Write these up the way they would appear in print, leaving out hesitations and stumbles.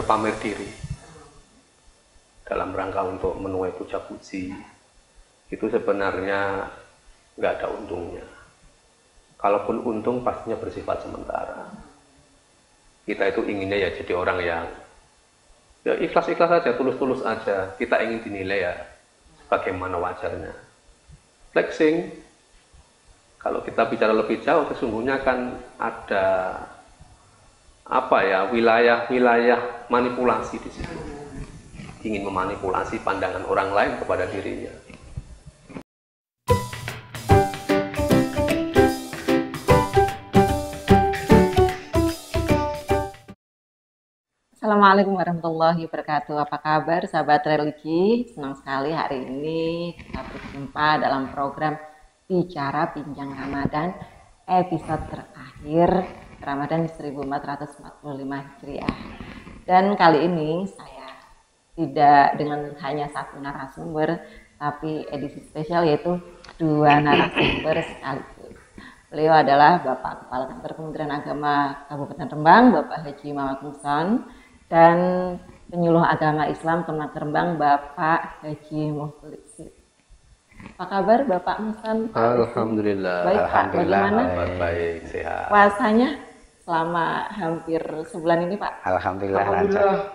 berpamer diri dalam rangka untuk menuai puja-puji, itu sebenarnya nggak ada untungnya. Kalaupun untung pastinya bersifat sementara. Kita itu inginnya ya jadi orang yang ya ikhlas-ikhlas aja, tulus-tulus aja. Kita ingin dinilai ya bagaimana wajarnya. Flexing, kalau kita bicara lebih jauh, sesungguhnya kan ada apa ya, wilayah manipulasi di situ. Ingin memanipulasi pandangan orang lain kepada dirinya. Assalamualaikum warahmatullahi wabarakatuh. Apa kabar sahabat religi? Senang sekali hari ini kita berjumpa dalam program Bicara Bincang Ramadan episode terakhir Ramadan 1445 Hijriah. Dan kali ini saya tidak dengan hanya satu narasumber, tapi edisi spesial yaitu dua narasumber sekaligus. Beliau adalah Bapak Kepala Kantor Kementerian Agama Kabupaten Rembang, Bapak Haji Muhammad Muhsan, dan penyuluh agama Islam Kementerian Rembang, Bapak Haji Muhsin. Apa kabar Bapak Muhsan? Alhamdulillah. Baik Pak, bagaimana? Baik, sehat. Puasanya selama hampir sebulan ini Pak? Alhamdulillah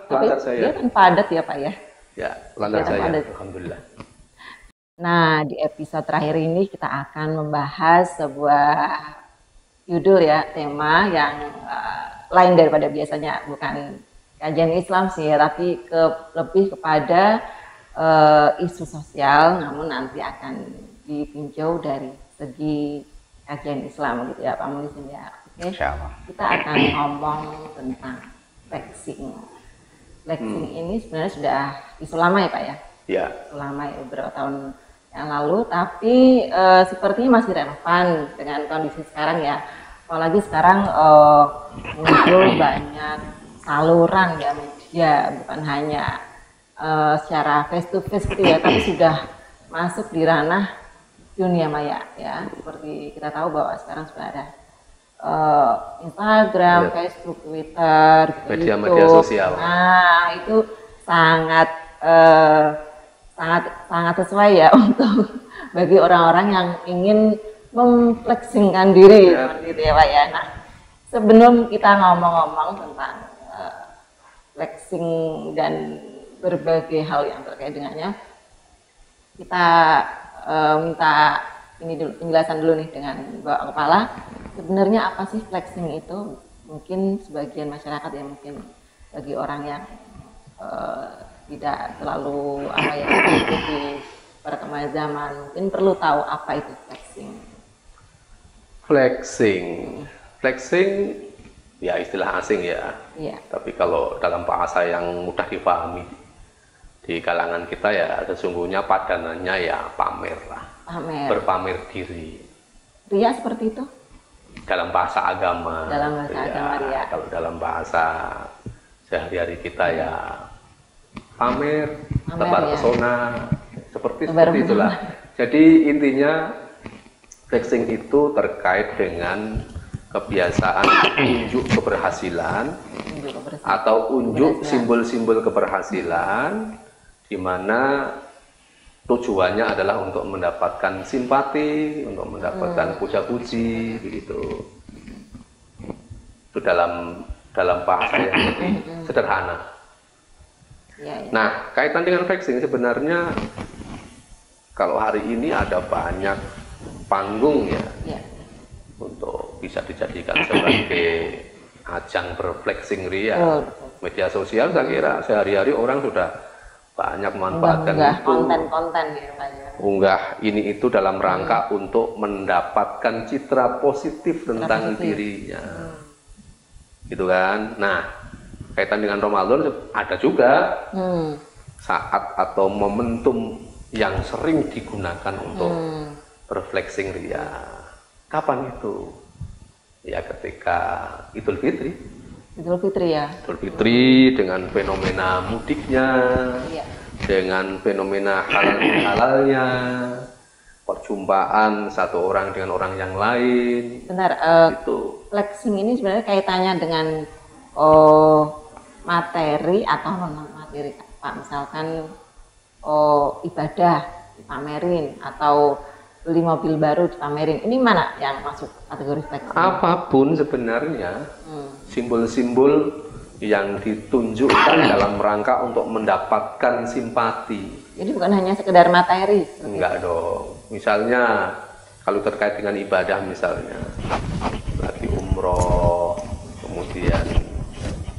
Tapi lancar saya. dia kan padat ya Pak ya? Ya, lancar Kelihatan saya. padat. Alhamdulillah. Nah, di episode terakhir ini kita akan membahas sebuah judul ya, tema yang lain daripada biasanya, bukan kajian Islam sih ya, tapi lebih kepada isu sosial, namun nanti akan ditinjau dari segi kajian Islam gitu ya Pak Muhsin ya. Oke. Insyaallah. Kita akan ngomong tentang flexing. Flexing ini sebenarnya sudah isu lama ya Pak ya? Ya, Lama ya, beberapa tahun yang lalu, tapi sepertinya masih relevan dengan kondisi sekarang ya. Apalagi sekarang muncul banyak saluran ya media, bukan hanya secara face to face gitu ya, tapi sudah masuk di ranah dunia maya ya. Seperti kita tahu bahwa sekarang sudah ada Instagram, Ya. Facebook, Twitter, media-media YouTube. sosial. Nah, itu sangat sangat sesuai ya untuk bagi orang-orang yang ingin memfleksingkan diri, Ya. seperti itu ya Pak ya. Nah, sebelum kita ngomong-ngomong tentang flexing dan berbagai hal yang terkait dengannya, kita minta ini dulu, penjelasan dulu nih dengan Bapak Kepala. Sebenarnya apa sih flexing itu? Mungkin sebagian masyarakat ya, mungkin bagi orang yang tidak terlalu mengikuti perkembangan zaman, mungkin perlu tahu apa itu flexing. Flexing ya istilah asing ya. Iya. Tapi kalau dalam bahasa yang mudah dipahami di kalangan kita ya sesungguhnya padanannya ya pamer lah. Pamer. Berpamer diri. Ria seperti itu? Dalam bahasa agama. Dalam bahasa ya, agama ria. Kalau dalam bahasa sehari-hari kita ya pamer, tebar ya. pesona, seperti Tebar itulah. pesona. Jadi intinya flexing itu terkait dengan kebiasaan unjuk keberhasilan atau unjuk simbol-simbol keberhasilan, di mana tujuannya adalah untuk mendapatkan simpati, untuk mendapatkan puja-puji, begitu. Itu dalam bahasa yang lebih sederhana. Ya, ya. Nah, kaitan dengan flexing sebenarnya kalau hari ini ada banyak panggung ya, Ya. untuk bisa dijadikan sebagai ajang berflexing ria. Betul. Media sosial saya kira sehari-hari orang sudah banyak memanfaatkan Unggah itu. konten-konten ya Pak ya. Unggah ini itu dalam rangka untuk mendapatkan citra positif tentang positif. dirinya. Gitu kan. Nah, kaitan dengan Ramadan ada juga saat atau momentum yang sering digunakan untuk berflexing ria. Kapan itu? Ya ketika Idul Fitri. Idul Fitri ya. Idul Fitri dengan fenomena mudiknya, Iya. dengan fenomena halalnya, perjumpaan satu orang dengan orang yang lain. Benar. Itu Flexing ini sebenarnya kaitannya dengan materi materi atau non materi Pak? Misalkan ibadah dipamerin atau beli mobil baru dipamerin, ini mana yang masuk kategori flexing? Apapun sebenarnya simbol-simbol yang ditunjukkan dalam rangka untuk mendapatkan simpati. Jadi bukan hanya sekedar materi? Enggak dong. Misalnya kalau terkait dengan ibadah, misalnya lagi umroh, kemudian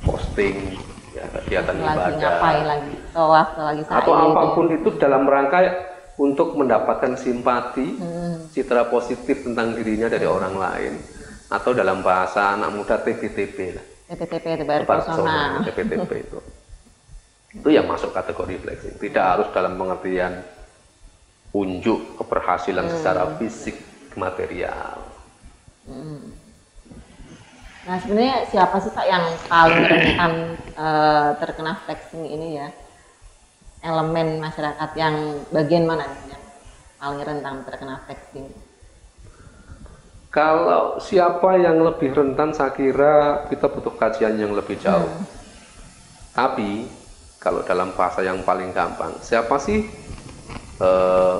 posting ya, kegiatan lagi ibadah, ngapain lagi tawaf, lagi atau apapun itu dalam rangka untuk mendapatkan simpati, citra positif tentang dirinya dari orang lain, atau dalam bahasa anak muda TPTP lah. TPTP itu baru persona. TPTP itu yang masuk kategori flexing. Tidak harus dalam pengertian unjuk keberhasilan secara fisik material. Nah sebenarnya siapa sih Pak yang paling rentan terkena flexing ini ya? Elemen masyarakat yang bagian mana nih yang paling rentan terkena flexing? Kalau siapa yang lebih rentan, saya kira kita butuh kajian yang lebih jauh. Tapi kalau dalam bahasa yang paling gampang, siapa sih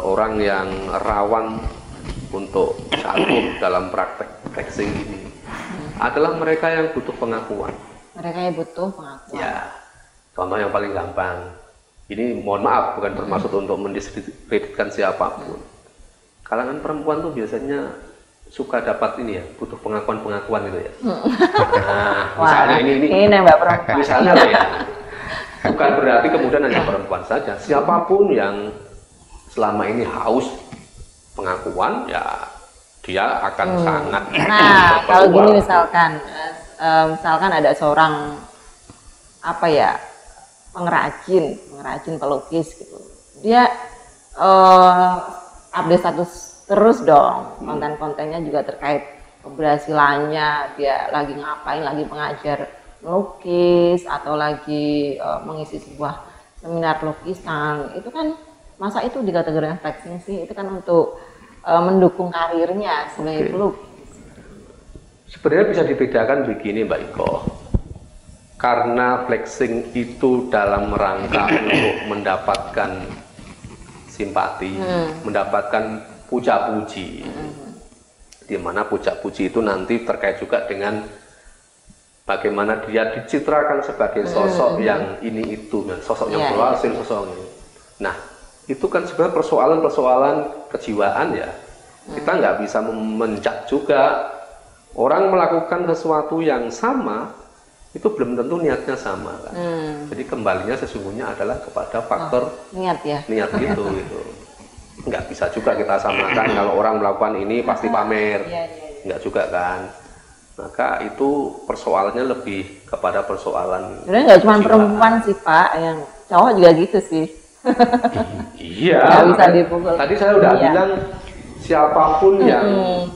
orang yang rawan untuk jatuh dalam praktek flexing ini? Adalah mereka yang butuh pengakuan. Mereka yang butuh pengakuan. Ya, contoh yang paling gampang. Ini mohon maaf, bukan bermaksud untuk mendiskreditkan siapapun. Kalangan perempuan tuh biasanya suka dapat ini ya, butuh pengakuan-pengakuan itu ya. Nah, misalnya ini Mbak perempuan. Misalnya loh ya. Bukan berarti kemudian hanya perempuan saja. Siapapun yang selama ini haus pengakuan, ya dia akan sangat. Nah, kalau gini misalkan ada seorang apa ya, pengrajin pelukis gitu. Dia update status terus dong, konten-kontennya juga terkait keberhasilannya, dia lagi ngapain, lagi mengajar melukis atau lagi mengisi sebuah seminar lukisan. Itu kan masa itu dikategorikan flexing sih? Itu kan untuk mendukung karirnya sebagai pelukis. Sebenarnya bisa dibedakan begini Mbak Iko, karena flexing itu dalam rangka untuk mendapatkan simpati, mendapatkan puja-puji, di mana puja-puji itu nanti terkait juga dengan bagaimana dia dicitrakan sebagai sosok yang ini itu, sosok yang berhasil, sosok ini. Nah, itu kan sebenarnya persoalan-persoalan kejiwaan ya. Kita nggak bisa menjak juga orang melakukan sesuatu yang sama, itu belum tentu niatnya sama kan. Jadi kembalinya sesungguhnya adalah kepada faktor niat itu gitu. Nggak bisa juga kita samakan kalau orang melakukan ini pasti pamer, nggak juga kan. Maka itu persoalannya lebih kepada persoalan. Sebenarnya nggak cuma perempuan sih Pak, yang cowok juga gitu sih. Iya. Nggak bisa dipukul. Tadi saya udah bilang siapapun yang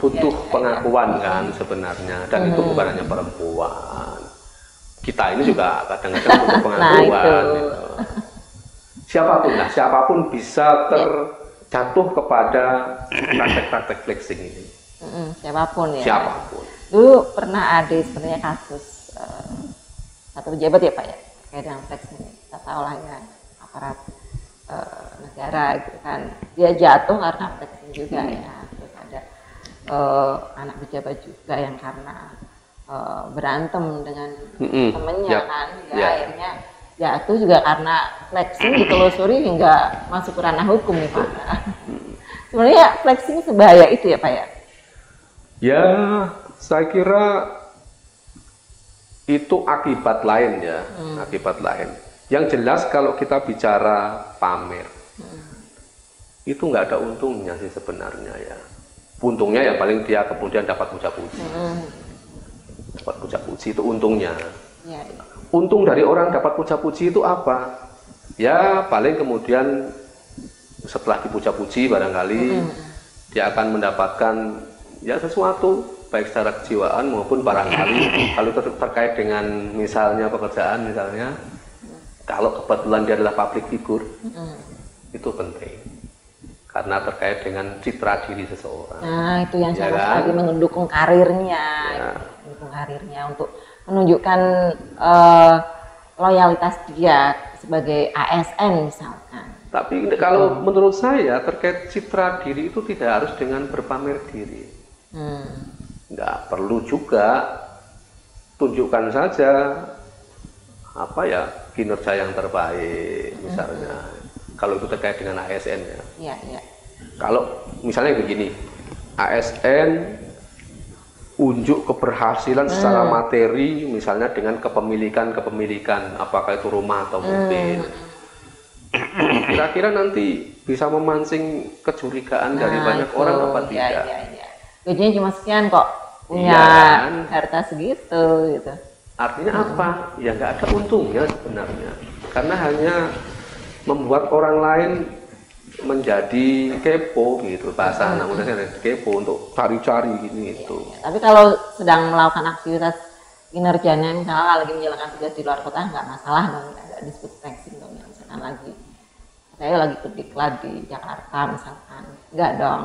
butuh pengakuan kan sebenarnya, dan itu bukan hanya perempuan. Kita ini juga kadang-kadang butuh pengakuan. Gitu. Siapapun bisa terjatuh kepada praktek-praktek flexing ini. Siapapun ya. Siapapun. Dulu pernah ada sebenarnya kasus satu pejabat ya Pak ya, kayak dengan flexing. Kita tahu lah ya, aparat negara gitu kan, dia jatuh karena flexing juga ya. Terus ada anak pejabat juga yang karena berantem dengan temennya kan, akhirnya jatuh juga karena flexing, ditelusuri hingga masuk ke ranah hukum nih Pak. Sebenarnya flexing sebahaya itu ya Pak ya? Ya, saya kira itu akibat lain ya, akibat lain. Yang jelas kalau kita bicara pamer, itu nggak ada untungnya sih sebenarnya ya. Untungnya ya paling dia kemudian dapat puja-puji. Dapat puja-puji itu untungnya. Untung dari orang dapat puja-puji itu apa? Ya paling kemudian setelah dipuja-puji barangkali dia akan mendapatkan ya sesuatu, baik secara kejiwaan maupun barangkali kalau terkait dengan misalnya pekerjaan misalnya. Kalau kebetulan dia adalah public figure, itu penting. Karena terkait dengan citra diri seseorang. Nah, itu yang saya tadi mendukung karirnya. Mendukung karirnya untuk menunjukkan loyalitas dia sebagai ASN misalkan. Tapi kalau menurut saya terkait citra diri itu tidak harus dengan berpamer diri. Nggak perlu juga, tunjukkan saja apa ya kinerja yang terbaik misalnya. Kalau itu terkait dengan ASN ya. Iya, iya. Kalau misalnya begini, ASN unjuk keberhasilan secara materi misalnya dengan kepemilikan apakah itu rumah atau mobil. Kira-kira nanti bisa memancing kecurigaan dari banyak orang apa tidak? Iya. Gajinya cuma sekian kok, punya harta segitu gitu. Artinya apa? Ya nggak ada untungnya sebenarnya, karena hanya membuat orang lain menjadi kepo gitu, bahasa anak muda kepo untuk cari-cari gini itu. Tapi kalau sedang melakukan aktivitas kinerjanya, misalnya lagi menjalankan tugas di luar kota, nggak masalah dong, nggak disebut flexing dong. Misalkan saya lagi ke diklat di Jakarta misalkan, nggak dong.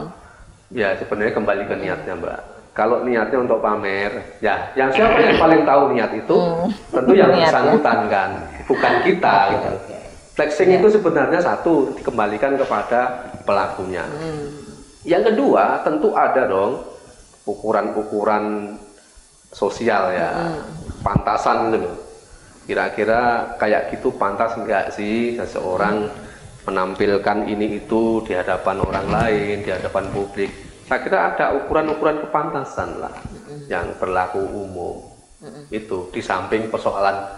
Ya sebenarnya kembali ke niatnya Mbak. Kalau niatnya untuk pamer, ya yang siapa yang paling tahu niat itu tentu yang bersangkutan kan, bukan kita. Gitu. Flexing itu sebenarnya satu dikembalikan kepada pelakunya. Yang kedua tentu ada dong ukuran-ukuran sosial ya, pantasan gitu. Kira-kira kayak gitu pantas enggak sih seseorang menampilkan ini itu di hadapan orang lain, di hadapan publik. Saya kira ada ukuran-ukuran kepantasan lah yang berlaku umum. Itu di samping persoalan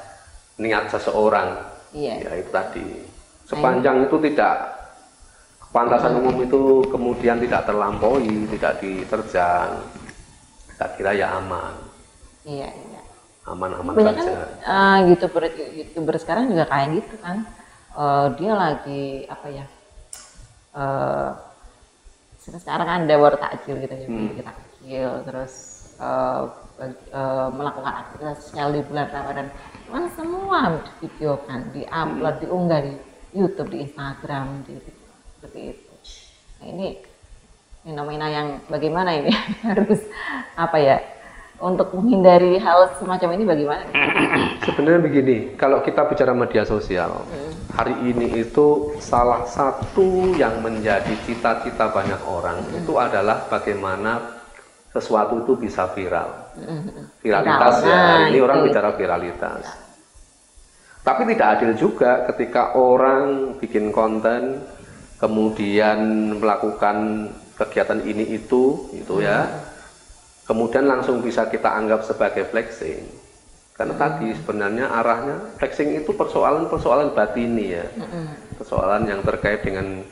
niat seseorang. Ya itu tadi, sepanjang itu tidak kepantasan umum itu kemudian tidak terlampaui, tidak diterjang, saya kira ya aman. Iya. Aman-aman saja. YouTuber sekarang juga kayak gitu kan, dia lagi apa ya? Sekarang kan ada war takjil gitu ya, kita kecil, terus melakukan aktivitas sosial di bulan Ramadan. Kan semua divideokan, diupload, diunggah di YouTube, di Instagram, seperti itu. Nah ini fenomena yang bagaimana ini harus apa ya? Untuk menghindari hal semacam ini bagaimana? Sebenarnya begini, kalau kita bicara media sosial, hari ini itu salah satu yang menjadi cita-cita banyak orang itu adalah bagaimana sesuatu itu bisa viral. Viralitas ya, hari ini orang bicara viralitas. Tapi tidak adil juga ketika orang bikin konten, kemudian melakukan kegiatan ini itu ya, kemudian langsung bisa kita anggap sebagai flexing. Karena tadi sebenarnya arahnya flexing itu persoalan batini ya, persoalan yang terkait dengan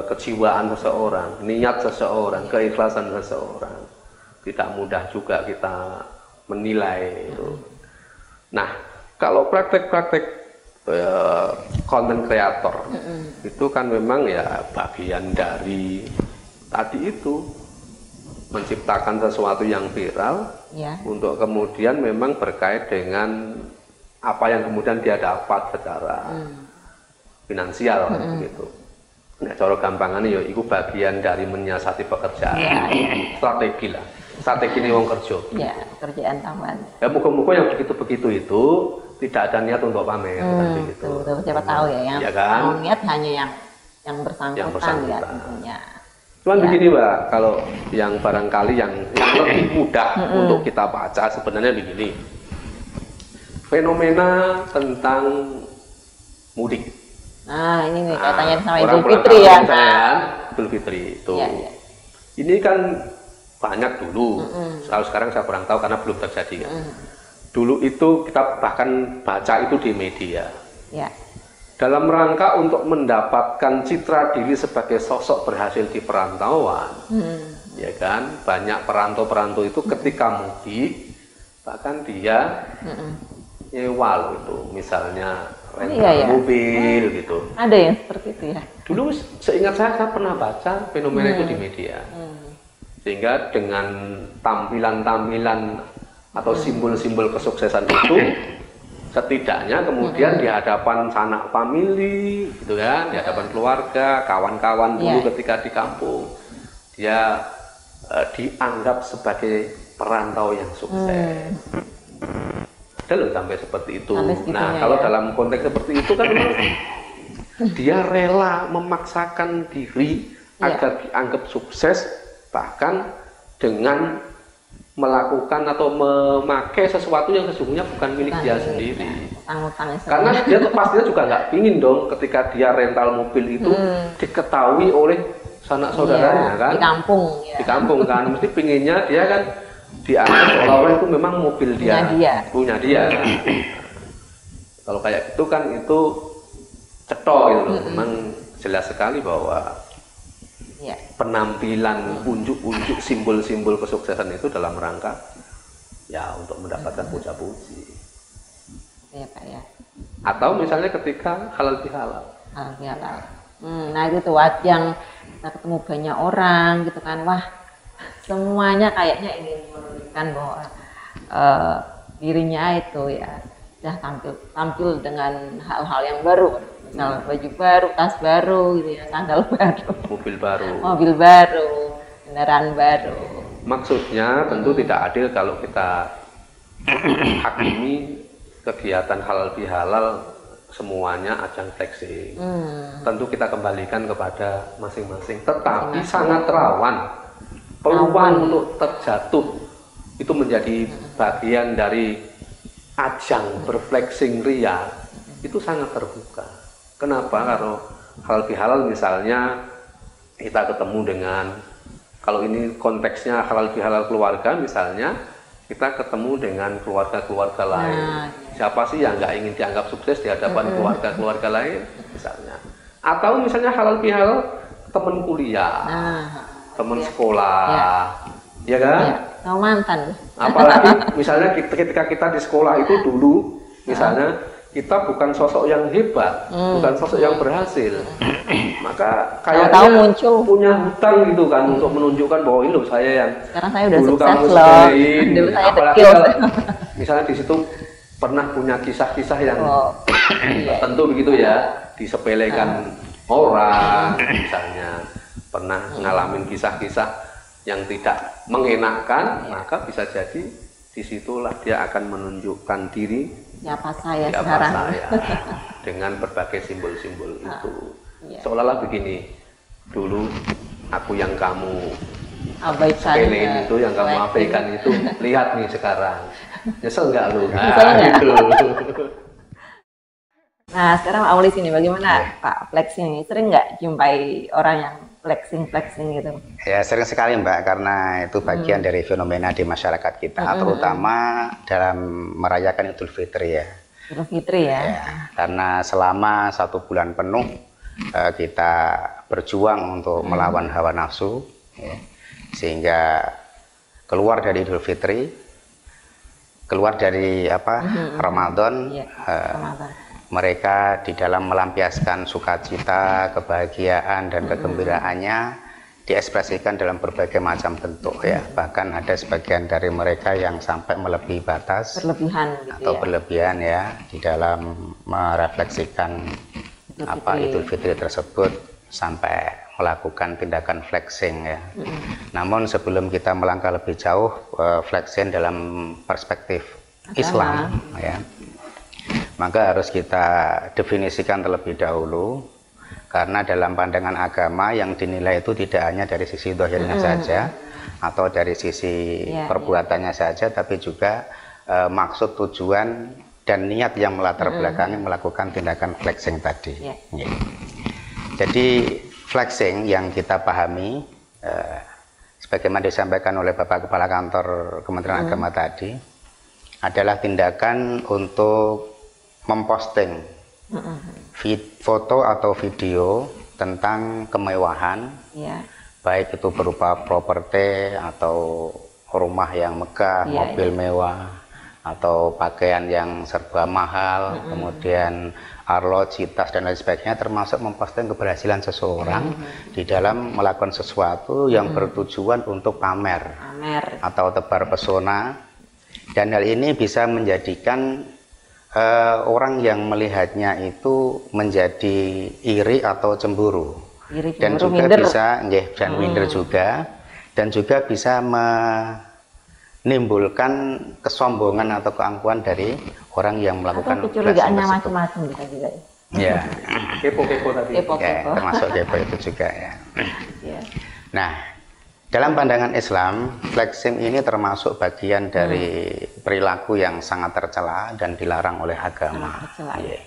kejiwaan seseorang, niat seseorang, keikhlasan seseorang. Tidak mudah juga kita menilai itu. Nah, kalau praktek-praktek konten kreator itu kan memang ya bagian dari tadi itu menciptakan sesuatu yang viral untuk kemudian memang berkait dengan apa yang kemudian dia dapat secara finansial gitu. Nah, cara gampangannya ya itu bagian dari menyiasati pekerjaan, strategi lah. Strategi ini wong kerja. Ya, pekerjaan tambahan. Ya muka-muka yang begitu-begitu itu tidak ada niat untuk pamer kan begitu. Betul, siapa tahu ya yang kan? Niat hanya yang bersangkutan ya tentunya. Cuman begini Mbak, kalau yang barangkali yang lebih mudah untuk kita baca sebenarnya begini. Fenomena tentang mudik. Nah, ini nih katanya sama Idul Fitri ya. Idul Fitri itu. Ini kan banyak dulu, kalau sekarang saya kurang tahu karena belum terjadi kan. Dulu itu kita bahkan baca itu di media. Dalam rangka untuk mendapatkan citra diri sebagai sosok berhasil di perantauan, ya kan, banyak perantau-perantau itu ketika mudik bahkan dia nyewa loh itu, misalnya rental mobil gitu. Ada yang seperti itu ya. Dulu seingat saya pernah baca fenomena itu di media. Sehingga dengan tampilan-tampilan atau simbol-simbol kesuksesan itu setidaknya kemudian di hadapan sanak famili gitu kan, di hadapan keluarga, kawan-kawan dulu ketika di kampung dia dianggap sebagai perantau yang sukses. Ada loh sampai seperti itu. Nah, Sampai kalau ya. dalam konteks seperti itu kan memang dia rela memaksakan diri agar dianggap sukses, bahkan dengan melakukan atau memakai sesuatu yang sesungguhnya bukan milik dia sendiri. Karena dia pastinya juga nggak pingin dong ketika dia rental mobil itu diketahui oleh sanak saudaranya kan. Di kampung. Ya. Di kampung kan, mesti pinginnya dia kan dianggap seolah-olah itu memang mobil punya dia. Kalau kayak gitu kan itu cetok gitu loh. Memang jelas sekali bahwa penampilan unjuk-unjuk simbol-simbol kesuksesan itu dalam rangka ya untuk mendapatkan puja-puji. Ya Pak ya. Atau misalnya ketika halal bihalal. Halal bihalal. Nah itu tuh yang kita ketemu banyak orang gitu kan, wah semuanya kayaknya ingin menunjukkan bahwa dirinya itu ya sudah tampil dengan hal-hal yang baru. Misal baju baru, tas baru gitu ya, sandal baru, mobil baru, kendaraan baru. Maksudnya tentu tidak adil kalau kita hakimi kegiatan halal bihalal semuanya ajang flexing. Tentu kita kembalikan kepada masing-masing. Tetapi sangat rawan peluang untuk terjatuh itu menjadi bagian dari ajang berflexing ria itu sangat terbuka. Kenapa? Kalau halal bihalal misalnya kita ketemu dengan, kalau ini konteksnya halal bihalal keluarga misalnya, kita ketemu dengan keluarga-keluarga lain. Siapa sih yang nggak ingin dianggap sukses di hadapan keluarga-keluarga lain misalnya? Atau misalnya halal bihalal teman kuliah, teman sekolah, ya kan? Sama mantan. Apalagi misalnya ketika kita di sekolah itu dulu, misalnya kita bukan sosok yang hebat, bukan sosok yang berhasil, maka kayaknya muncul punya hutang gitu kan untuk menunjukkan bahwa ini loh saya yang sekarang saya udah dulu sukses kamu loh, dulu saya apalagi dekil. Misalnya di situ pernah punya kisah-kisah yang tertentu begitu ya, disepelekan orang, misalnya pernah ngalamin kisah-kisah yang tidak mengenakan, maka bisa jadi disitulah dia akan menunjukkan diri siapa saya sekarang dengan berbagai simbol-simbol itu. Seolah-olah begini, dulu aku yang kamu sepelein itu, yang kamu abaikan itu, lihat nih sekarang, nyesel nggak lu? Gitu. Nah sekarang Aulis ini bagaimana Pak flexing ini, sering nggak jumpai orang yang flexing gitu? Ya sering sekali Mbak, karena itu bagian dari fenomena di masyarakat kita, terutama dalam merayakan Idul Fitri ya. Idul Fitri ya. Karena selama 1 bulan penuh kita berjuang untuk melawan hawa nafsu, sehingga keluar dari Idul Fitri, keluar dari Ramadan. Mereka di dalam melampiaskan sukacita, kebahagiaan, dan kegembiraannya diekspresikan dalam berbagai macam bentuk ya. Bahkan ada sebagian dari mereka yang sampai melebihi batas, berlebihan ya, di dalam merefleksikan Idul Fitri tersebut sampai melakukan tindakan flexing ya. Namun sebelum kita melangkah lebih jauh, flexing dalam perspektif Islam ya, maka harus kita definisikan terlebih dahulu, karena dalam pandangan agama yang dinilai itu tidak hanya dari sisi zahirnya saja atau dari sisi perbuatannya saja, tapi juga maksud, tujuan, dan niat yang melatar belakangi melakukan tindakan flexing tadi. Jadi flexing yang kita pahami sebagaimana disampaikan oleh Bapak Kepala Kantor Kementerian Agama tadi adalah tindakan untuk memposting foto atau video tentang kemewahan, baik itu berupa properti atau rumah yang megah, mobil mewah, atau pakaian yang serba mahal, kemudian arloji, tas, dan lain sebagainya, termasuk memposting keberhasilan seseorang di dalam melakukan sesuatu yang bertujuan untuk pamer atau tebar pesona, dan hal ini bisa menjadikan orang yang melihatnya itu menjadi iri atau cemburu, dan juga minder. Bisa minder juga, dan juga bisa menimbulkan kesombongan atau keangkuhan dari orang yang melakukan atau kecurigaannya macam-macam bisa juga ya. Ya, Kepo-kepo tadi. Kepo. ya termasuk kepo itu juga ya. Ya. Nah, dalam pandangan Islam, flexing ini termasuk bagian dari perilaku yang sangat tercela dan dilarang oleh agama. Ya.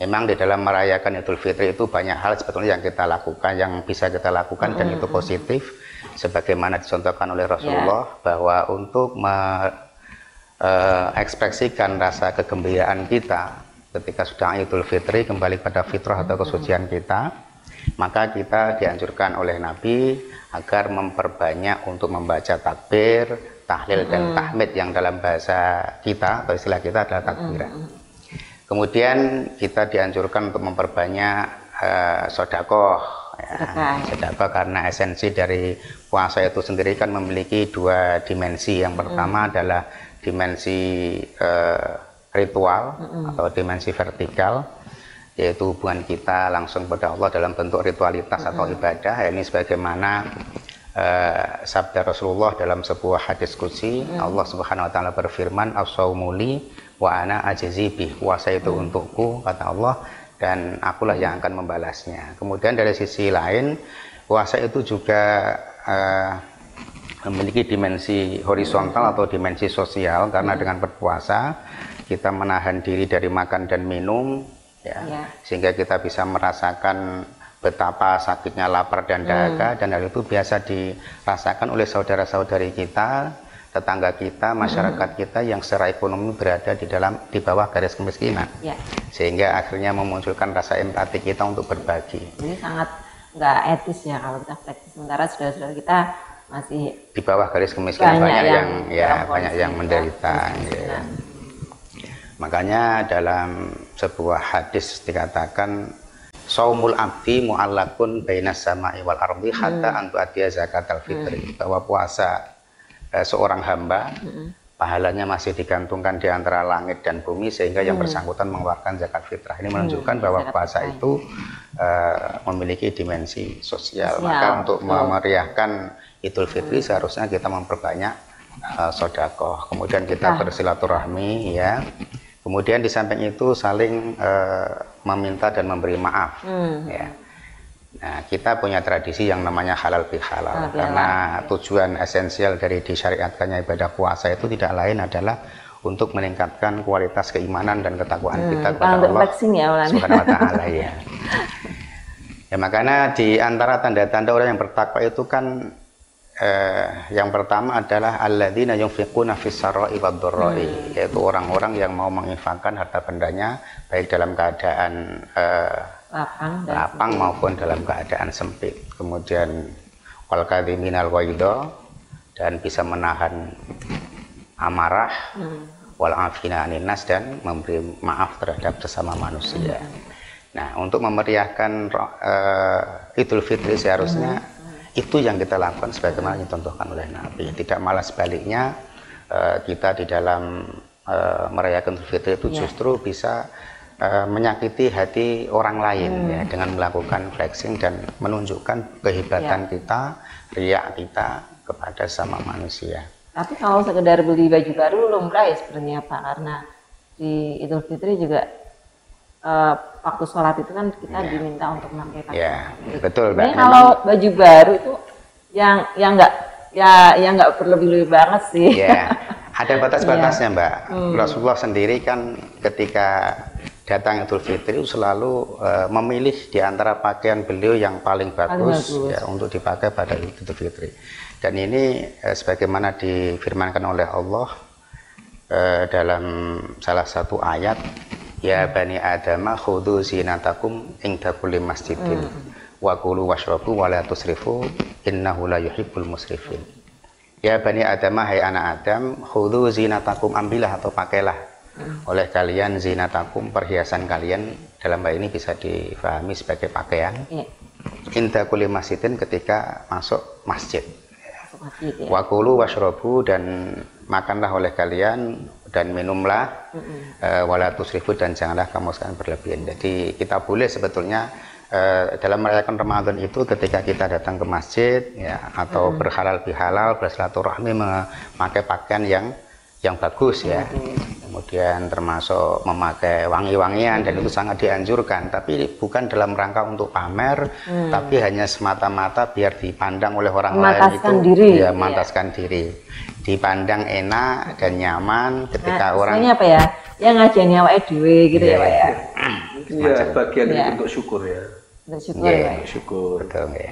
Memang di dalam merayakan Idul Fitri itu banyak hal sebetulnya yang kita lakukan, yang bisa kita lakukan dan itu positif, sebagaimana dicontohkan oleh Rasulullah bahwa untuk mengekspresikan rasa kegembiraan kita ketika sudah Idul Fitri, kembali pada fitrah atau kesucian kita, maka kita dianjurkan oleh Nabi agar memperbanyak untuk membaca takbir, tahlil dan tahmid yang dalam bahasa kita atau istilah kita adalah takbiran. Kemudian kita dianjurkan untuk memperbanyak sedekah, sedekah karena esensi dari puasa itu sendiri kan memiliki dua dimensi. Yang pertama adalah dimensi ritual atau dimensi vertikal, yaitu hubungan kita langsung pada Allah dalam bentuk ritualitas atau ibadah. Ini sebagaimana sabda Rasulullah dalam sebuah hadis qudsi, Allah Subhanahu wa taala berfirman, "As-shaumu li wa ana ajzi bih." Puasa itu untukku, kata Allah, dan akulah yang akan membalasnya. Kemudian dari sisi lain, puasa itu juga memiliki dimensi horizontal atau dimensi sosial, karena dengan berpuasa kita menahan diri dari makan dan minum, sehingga kita bisa merasakan betapa sakitnya lapar dan dahaga, dan hal itu biasa dirasakan oleh saudara-saudari kita, tetangga kita, masyarakat kita yang secara ekonomi berada di bawah garis kemiskinan, sehingga akhirnya memunculkan rasa empati kita untuk berbagi. Ini sangat nggak etis ya kalau kita flexing, sementara saudara-saudara kita masih di bawah garis kemiskinan, banyak yang menderita. Makanya dalam sebuah hadis dikatakan, saumul abdi mu'allakun bainas sama'i wal ardi hatta antu adhiya zakatal fitri, bahwa puasa seorang hamba pahalanya masih digantungkan di antara langit dan bumi sehingga yang bersangkutan mengeluarkan zakat fitrah. Ini menunjukkan bahwa puasa itu memiliki dimensi sosial. Maka untuk memeriahkan Idul Fitri seharusnya kita memperbanyak sedekah, kemudian kita bersilaturahmi, ya. Kemudian di samping itu saling meminta dan memberi maaf, ya. Nah, kita punya tradisi yang namanya halal bihalal, karena tujuan esensial dari disyariatkannya ibadah puasa itu tidak lain adalah untuk meningkatkan kualitas keimanan dan ketakwaan kita kepada Allah Subhanahu wa taala, ya. Ya, makanya di antara tanda-tanda orang yang bertakwa itu kan yang pertama adalah alladzina yunfiquna fis sarai wad dharrai, yaitu orang-orang yang mau menginfakkan harta bendanya baik dalam keadaan lapang maupun dalam keadaan sempit. Kemudian wal kadhiminal ghaidha, dan bisa menahan amarah, wal afina anin nas, dan memberi maaf terhadap sesama manusia. Nah, untuk memeriahkan Idul Fitri seharusnya itu yang kita lakukan sebagaimana dicontohkan oleh Nabi. Tidak malah sebaliknya, kita di dalam merayakan Idul Fitri itu justru bisa menyakiti hati orang lain, ya, dengan melakukan flexing dan menunjukkan kehebatan kita, riak kita kepada sama manusia. Tapi kalau sekedar beli baju baru lumrah ya sebenarnya Pak, karena di Idul Fitri juga waktu sholat itu kan kita diminta untuk memakai pakaian. Betul, Mbak. Ini kalau baju baru itu yang nggak berlebih-lebih banget sih. Ada batas-batasnya, Mbak. Rasulullah sendiri kan ketika datang Idul Fitri selalu memilih di antara pakaian beliau yang paling bagus, ya, untuk dipakai pada Idul Fitri. Dan ini sebagaimana difirmankan oleh Allah dalam salah satu ayat, ya bani adama khudhu zinatakum inda kulli masjidin wa kulu washrabu wa la tusrifu innahu la yuhibbul musrifin. Ya bani adama, hai anak Adam, khudhu zinatakum, ambillah atau pakailah oleh kalian zinatakum, perhiasan kalian. Dalam hal ini bisa difahami sebagai pakaian, inda kulli masjidin, ketika masuk masjid. Wa kulu washrabu, dan makanlah oleh kalian dan minumlah, wala tusrifu, dan janganlah kamu sekalian berlebihan. Jadi kita boleh sebetulnya dalam merayakan Ramadan itu ketika kita datang ke masjid ya atau berhalal bihalal bersilaturahmi memakai pakaian yang bagus ya, kemudian termasuk memakai wangi-wangian dan itu sangat dianjurkan, tapi bukan dalam rangka untuk pamer, tapi hanya semata-mata biar dipandang oleh orang lain itu diri, ya memantaskan diri, dipandang enak dan nyaman ketika orang apa ya yang ngajeni awake dhewe gitu ya Pak ya. Iya, bagian itu untuk syukur ya. Untuk syukur ya. Syukur. Betul ya.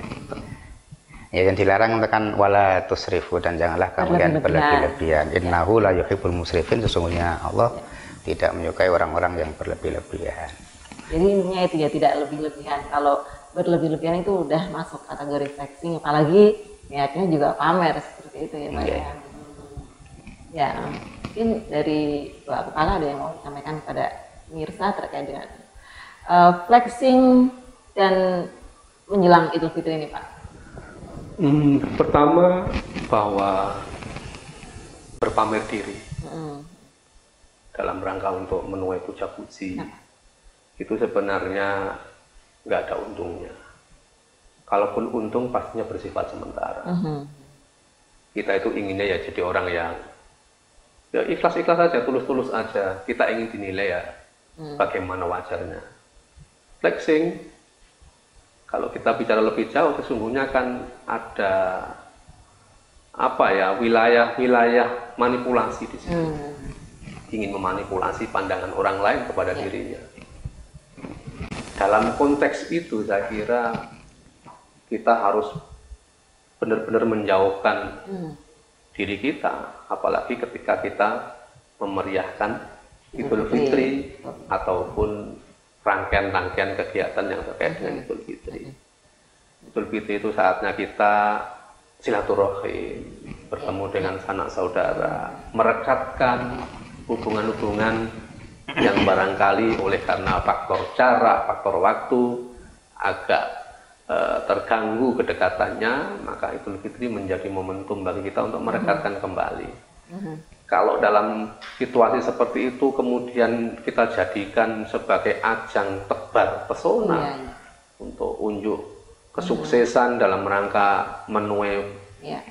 Ya, yang dilarang kan wala tusrifu, dan janganlah kalian berlebih-lebihan. Innahu la yuhibbul musrifin, sesungguhnya Allah tidak menyukai orang-orang yang berlebih-lebihan. Jadi intinya itu ya, tidak lebih-lebihan. Kalau berlebih-lebihan itu udah masuk kategori flexing, apalagi niatnya juga pamer seperti itu ya Pak ya. Ya, mungkin dari Pak Kepala ada yang mau disampaikan kepada pemirsa terkait dengan flexing dan menjelang Idul Fitri ini Pak? Pertama bahwa berpamer diri dalam rangka untuk menuai puja puji itu sebenarnya nggak ada untungnya. Kalaupun untung pastinya bersifat sementara. Kita itu inginnya ya jadi orang yang ya ikhlas-ikhlas aja, tulus-tulus aja. Kita ingin dinilai ya bagaimana wajarnya. Flexing, kalau kita bicara lebih jauh, sesungguhnya kan ada apa ya, wilayah manipulasi di situ. Ingin memanipulasi pandangan orang lain kepada dirinya. Dalam konteks itu saya kira kita harus benar-benar menjauhkan diri kita, apalagi ketika kita memeriahkan Idul Fitri ataupun rangkaian-rangkaian kegiatan yang terkait dengan Idul Fitri. Idul Fitri itu saatnya kita silaturahim, bertemu dengan sanak saudara, merekatkan hubungan-hubungan yang barangkali oleh karena faktor jarak, faktor waktu agak terganggu kedekatannya, maka Idul Fitri menjadi momentum bagi kita untuk merekatkan kembali. Kalau dalam situasi seperti itu kemudian kita jadikan sebagai ajang tebar pesona untuk unjuk kesuksesan dalam rangka menuai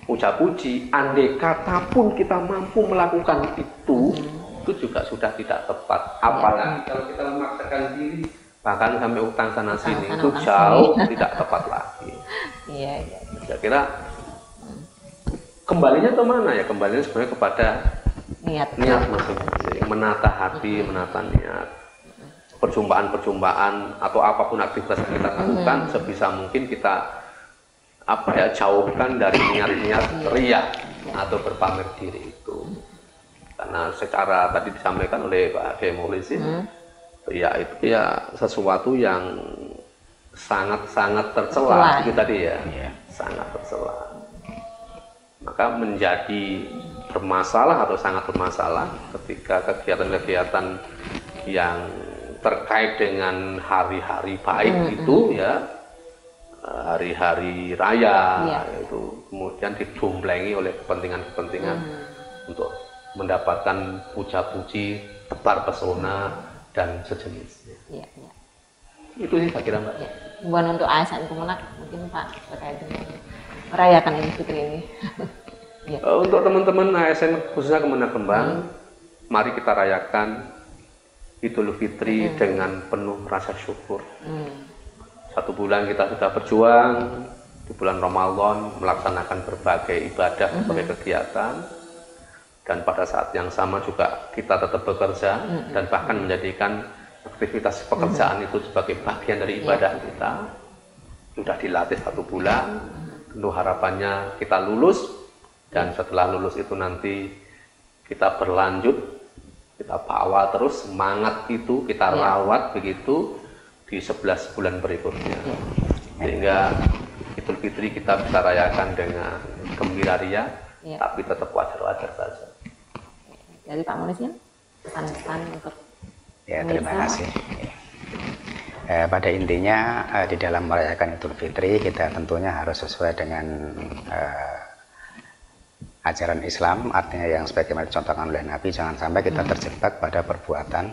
puja puji, andai kata pun kita mampu melakukan itu juga sudah tidak tepat. Apalagi kalau kita memaksakan diri bahkan sampai utang sana sini, itu jauh tidak tepat lagi. Saya kira kembalinya kemana ya? Kembalinya sebenarnya kepada niat masing-masing, menata hati, menata niat, perjumpaan atau apapun aktivitas yang kita lakukan sebisa mungkin kita jauhkan dari niat-niat riya atau berpamer diri itu, karena secara tadi disampaikan oleh Pak Kiai Muklisin, ya itu ya sesuatu yang sangat-sangat tercela itu tadi ya, sangat tercela. Maka menjadi bermasalah atau sangat bermasalah ketika kegiatan-kegiatan yang terkait dengan hari-hari baik itu ya, hari-hari raya itu kemudian didomblengi oleh kepentingan-kepentingan untuk mendapatkan puja-puji, tebar pesona dan sejenisnya. Itu sih saya kira Mbak. Bukan untuk ASN Kemenak mungkin Pak terkait dengan merayakan Idul Fitri ini. Untuk teman-teman ASN khususnya Kemenak Kembang, mari kita rayakan Idul Fitri dengan penuh rasa syukur. 1 bulan kita sudah berjuang di bulan Ramadan melaksanakan berbagai ibadah, berbagai kegiatan, dan pada saat yang sama juga kita tetap bekerja dan bahkan menjadikan aktivitas pekerjaan itu sebagai bagian dari ibadah kita. Sudah dilatih 1 bulan, tentu harapannya kita lulus. Dan setelah lulus itu nanti kita berlanjut, kita bawa terus semangat itu, kita rawat begitu di 11 bulan berikutnya. Sehingga Idul Fitri kita bisa rayakan dengan gembira ria, tapi tetap wajar-wajar saja. Dari Pak Muklisin, pesan-pesan untuk terima kasih. Pada intinya di dalam merayakan Idul Fitri kita tentunya harus sesuai dengan ajaran Islam, artinya yang sebagaimana dicontohkan oleh Nabi, jangan sampai kita terjebak pada perbuatan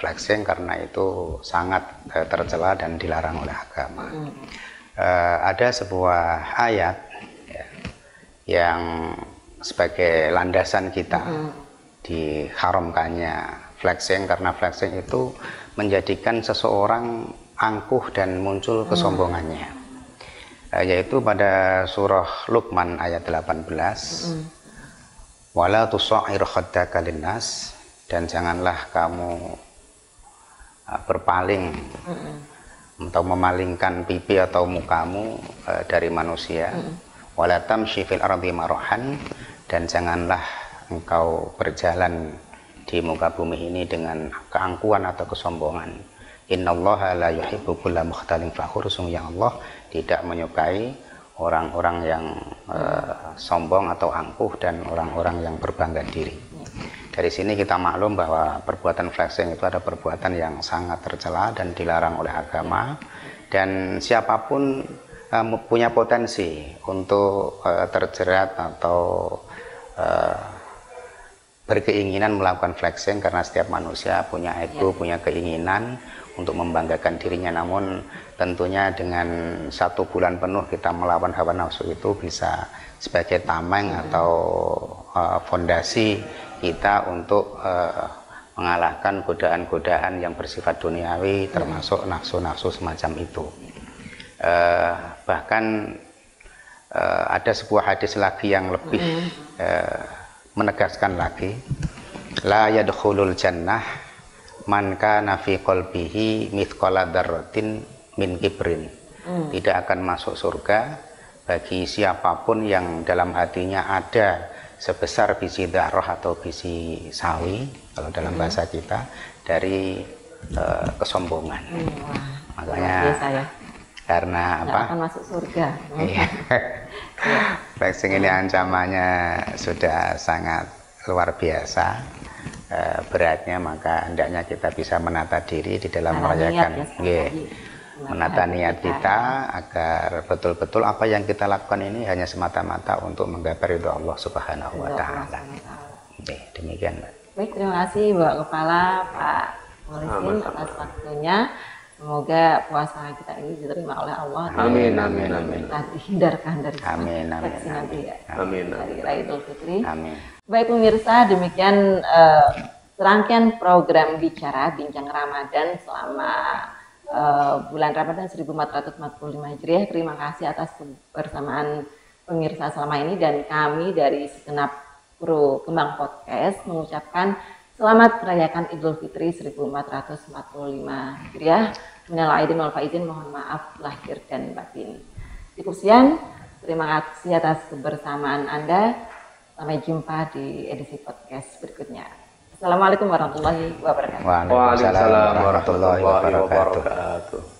flexing karena itu sangat tercela dan dilarang oleh agama. Ada sebuah ayat ya, yang sebagai landasan kita diharamkannya flexing, karena flexing itu menjadikan seseorang angkuh dan muncul kesombongannya, yaitu pada surah Luqman ayat 18, wala tusa'ir khaddaka linnas, dan janganlah kamu berpaling atau memalingkan pipi atau mukamu dari manusia, wala tamshi fil ardi marahan, dan janganlah engkau berjalan di muka bumi ini dengan keangkuhan atau kesombongan. Innallaha la yuhibbu kulla mukhtalin fakhur, sungguh Allah tidak menyukai orang-orang yang sombong atau angkuh dan orang-orang yang berbangga diri. Dari sini kita maklum bahwa perbuatan flexing itu ada perbuatan yang sangat tercela dan dilarang oleh agama, dan siapapun punya potensi untuk terjerat atau berkeinginan melakukan flexing, karena setiap manusia punya ego, punya keinginan untuk membanggakan dirinya. Namun tentunya dengan 1 bulan penuh kita melawan hawa nafsu itu bisa sebagai tameng atau fondasi kita untuk mengalahkan godaan-godaan yang bersifat duniawi, termasuk nafsu-nafsu semacam itu. Bahkan ada sebuah hadis lagi yang lebih menegaskan lagi, la yadkhulul jannah man kana fi qalbihi mithqala dzarratin min kibrin. Tidak akan masuk surga bagi siapapun yang dalam hatinya ada sebesar biji dzarrah atau biji sawi kalau dalam bahasa kita dari kesombongan. Makanya ya. Karena apa? Akan masuk surga. Flexing ini ancamannya sudah sangat luar biasa beratnya, maka hendaknya kita bisa menata diri di dalam merayakan, menata niat kita agar betul-betul apa yang kita lakukan ini hanya semata-mata untuk menggapai ridho Allah Subhanahu wa Ta'ala. Demikian, Mbak. Baik, terima kasih Bapak Kepala, Pak Molisin atas waktunya. Semoga puasa kita ini diterima oleh Allah. Amin, amin, amin. Kita dihindarkan dari flexing nanti ya. Amin. Dari Raya Idul Fitri. Amin. Baik pemirsa, demikian serangkaian program Bicara Bincang Ramadan selama bulan Ramadan 1445 Hijriah. Terima kasih atas kebersamaan pemirsa selama ini, dan kami dari segenap kru Kembang Podcast mengucapkan selamat merayakan Idul Fitri 1445 Hijriah. Minal aidin wal faizin, mohon maaf lahir dan batin. Cukup sekian, terima kasih atas kebersamaan Anda. Sampai jumpa di edisi podcast berikutnya. Assalamualaikum warahmatullahi wabarakatuh. Waalaikumsalam warahmatullahi wabarakatuh.